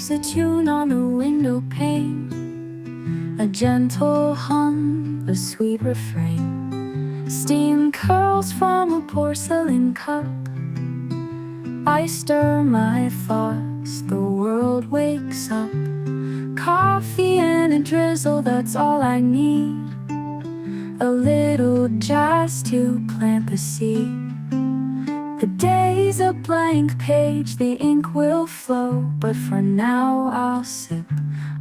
There's a tune on the window pane, a gentle hum, a sweet refrain. Steam curls from a porcelain cup. I stir my thoughts, the world wakes up. Coffee and a drizzle, that's all I need. A little jazz to plant the seed. The day's a blank page, the ink will flow, but for now I'll sip,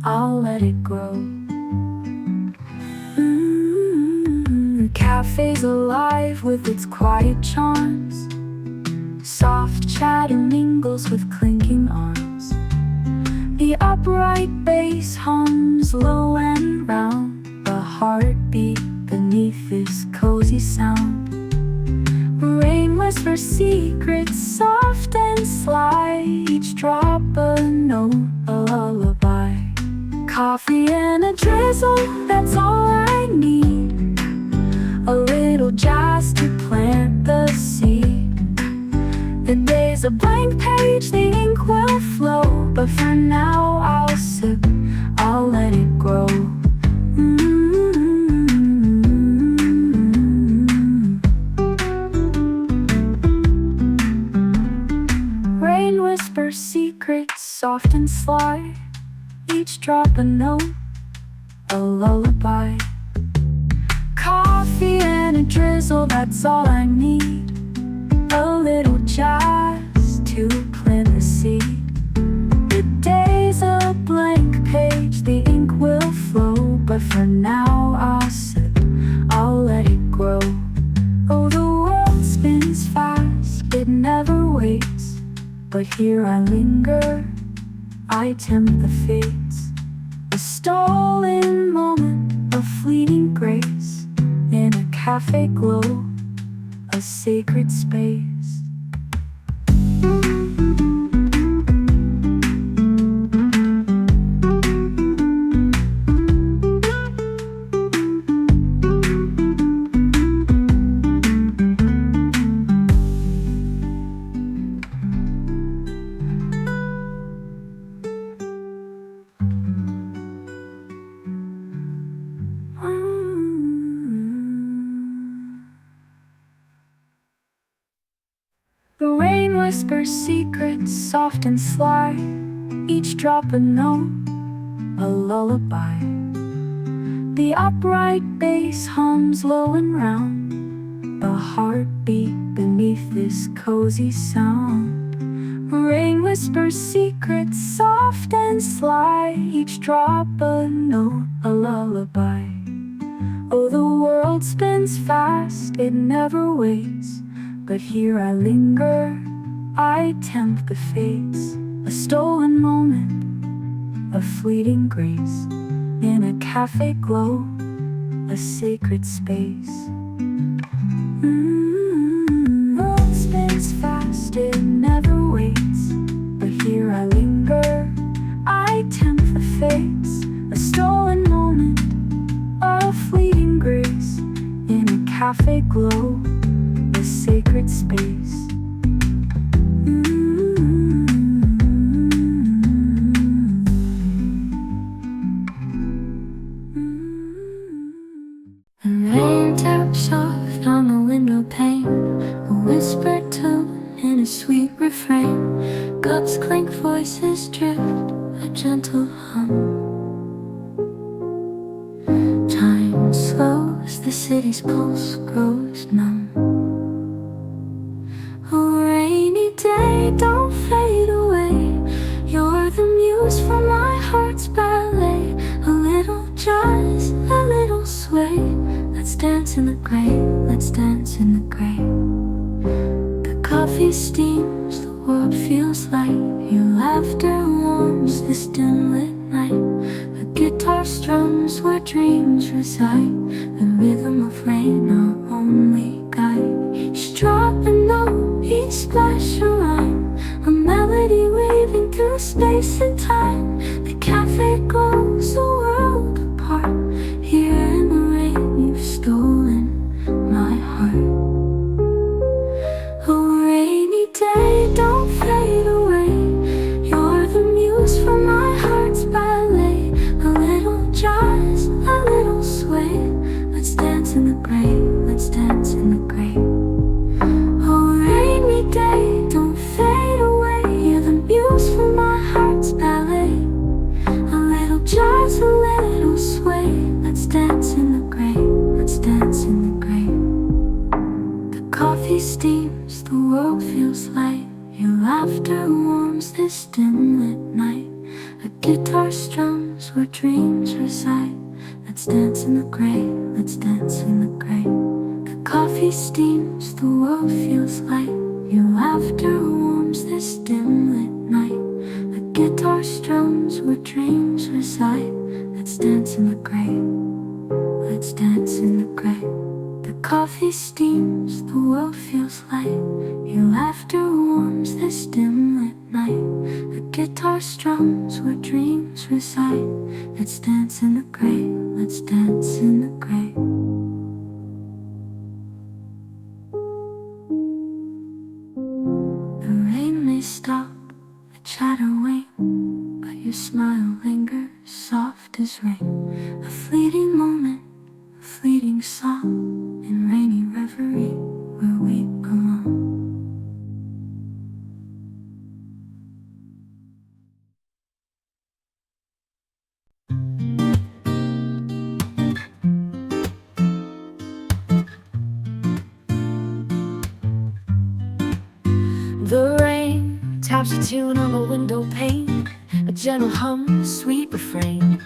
I'll let it grow. The cafe's alive with its quiet charms. Soft chatter mingles with clinking arms. The upright bass hums low and round, the heartbeat beneath this cozy sound. Rain whispers secrets soft and sly, each drop a note, a lullaby. Coffee and a drizzle, that's all I need. A little jazz to plant the seed. The day's a blank page, the ink will flow, but for now I'll sip, I'll let it grow. Rain whispers secrets soft and sly, each drop a note, a lullaby. Coffee and a drizzle, that's all I need. A little jazz to plant the seed. The day's a blank page, the ink will flow, but for now I'll sip, I'll let it grow. Oh, the world spins fast, it never waits, but here I linger, I tempt the fates. A stolen moment, a fleeting grace, in a cafe glow, a sacred space. The rain whispers secrets soft and sly, each drop a note, a lullaby. The upright bass hums low and round, the heartbeat beneath this cozy sound. Rain whispers secrets soft and sly, each drop a note, a lullaby. Oh, the world spins fast, it never waits, but here I linger, I tempt the fates. A stolen moment, a fleeting grace, in a cafe glow, a sacred space. World spins fast, it never waits, but here I linger, I tempt the fates. A stolen moment, a fleeting grace, in a cafe glow, a sacred space. Rain taps soft on the window pane, a whispered tune in a sweet refrain. Cups clink, voices drift, a gentle hum. Time slows, the city's pulse grows numb. A rainy day, don't fade away. You're the muse for my heart's ballet. A little jazz, a little sway. Let's dance in the gray, let's dance in the gray. The coffee steams, the world feels light. Your laughter warms this dim lit night. The guitar strums where dreams reside. The rhythm of rain, our only guide. Each drop a note, each splash a rhyme. A melody weaving through space and time. The cafe glows, a world apart. Here in the rain, you've stolen my heart. A rainy day, don't fade away. You're the muse for my steams, the world feels light. Your laughter warms this dim lit night. A guitar strums where dreams reside. Let's dance in the gray, let's dance in the gray. The coffee steams, the world feels light. Your laughter warms this dim lit night. A guitar strums where dreams reside. Let's dance in the gray, let's dance in the gray. The coffee steams, the world feels light. Your laughter warms this dim lit night. A guitar strums where dreams reside. Let's dance in the gray, let's dance in the gray. The rain may stop, the chatter wane, but your smile lingers soft as rain. A fleeting moment, a fleeting song, in rainy reverie where we belong. The rain taps a tune on the window pane, a gentle hum, a sweet refrain.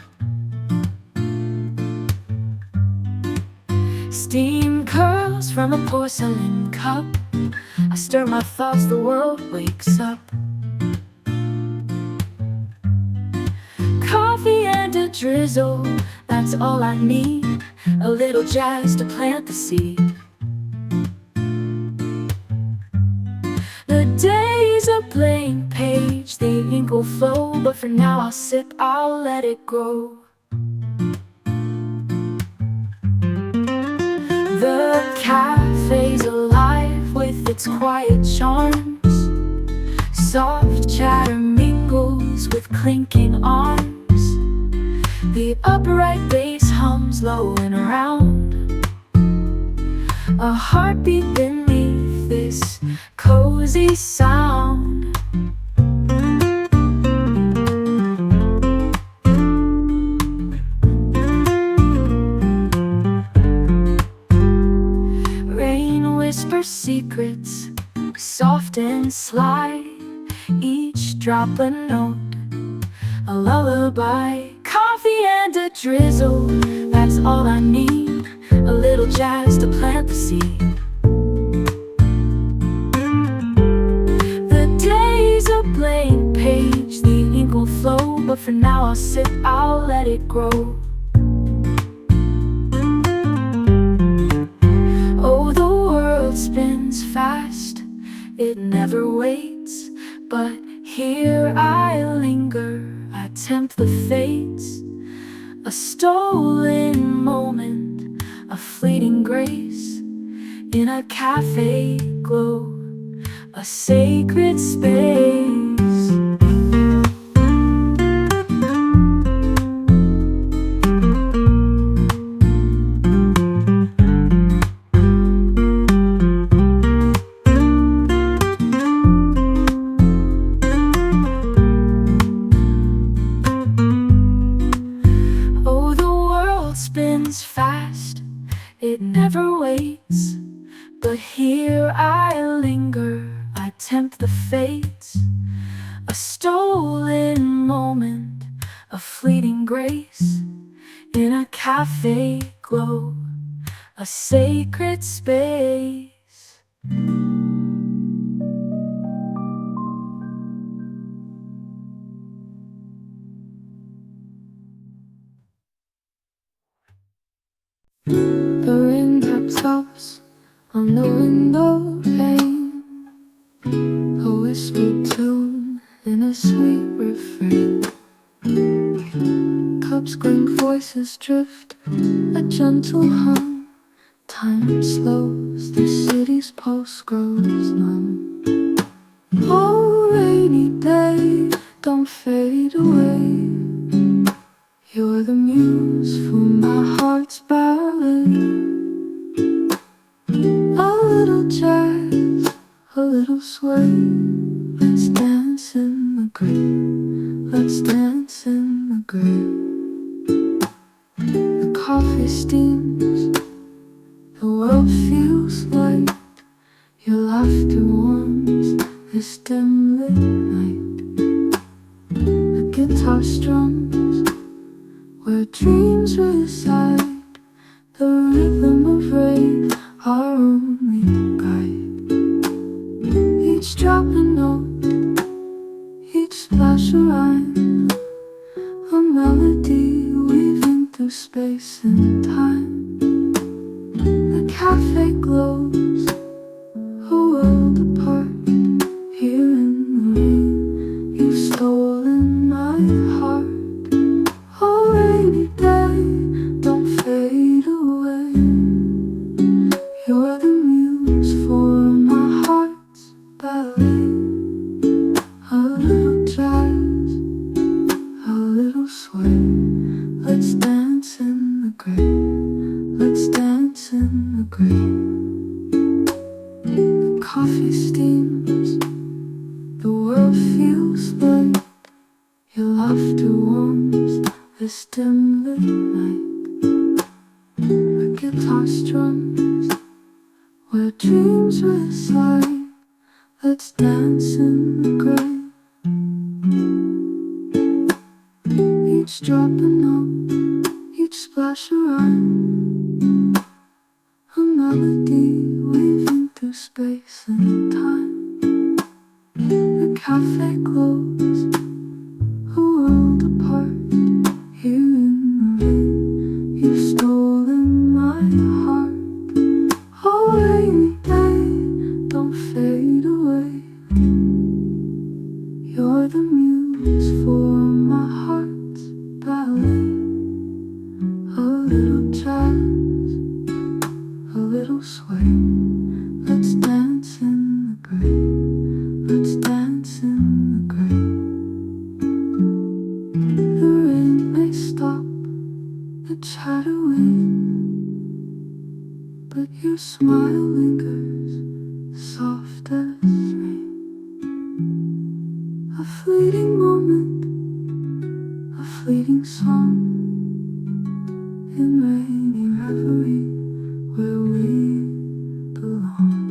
Steam curls from a porcelain cup. I stir my thoughts, the world wakes up. Coffee and a drizzle, that's all I need. A little jazz to plant the seed. The day's a blank page, the ink will flow, but for now I'll sip, I'll let it grow. The cafe's alive with its quiet charms. Soft chatter mingles with clinking arms. The upright bass hums low and round. A heartbeat beneath this cozy sound. Rain whispers secrets, soft and sly. Each drop a note, a lullaby. Coffee and a drizzle, that's all I need. A little jazz to plant the seed. The day's a blank page, the ink will flow, but for now I'll sip, I'll let it grow. Oh, the world spins fast, it never waits, but here I linger, I tempt the fates. A stolen moment, a fleeting grace, in a cafe glow, a sacred space. Spins fast, it never waits, but here I linger, I tempt the fates. A stolen moment, a fleeting grace, in a cafe glow, a sacred space. The raindrop stops on the window pane, a whispered tune in a sweet refrain. Cups clink, voices drift, a gentle hum. Time slows, the city's pulse grows numb. Oh, rainy day, don't fade away. You're the muse for my heart's ballet. A little jazz, a little sway. Let's dance in the gray, let's dance in the gray. The coffee steams, the world feels light. Your this dim lit night. The guitar strums where dreams reside. The rhythm of rain, our only guide. Each drop a note, each splash a rhyme, a melody weaving through space and time. The cafe glows, a world apart. Here in the rain, you've stolen my heart. Oh, rainy day, don't fade away. You're the muse for my heart's ballet. A little jazz, a little sway. Let's dance in the gray. Let's dance in the gray. Coffee steams, the world feels light. Your laughter warms this dim lit night. The guitar strums where dreams reside. Let's dance in the gray. Each drop a note, each splash a rhyme, a melody weaving through space and time. The cafe glows, a world apart. Here in the rain, you've stolen my heart. Oh, rainy day, don't fade away. You're the muse for my heart's ballet. A little jazz, a little sway. Let's dance in the gray. Let's dance in the gray. The rain may stop the chattering, but your smile lingers, soft as rain. A fleeting moment, a fleeting song, in rainy reverie where we belong.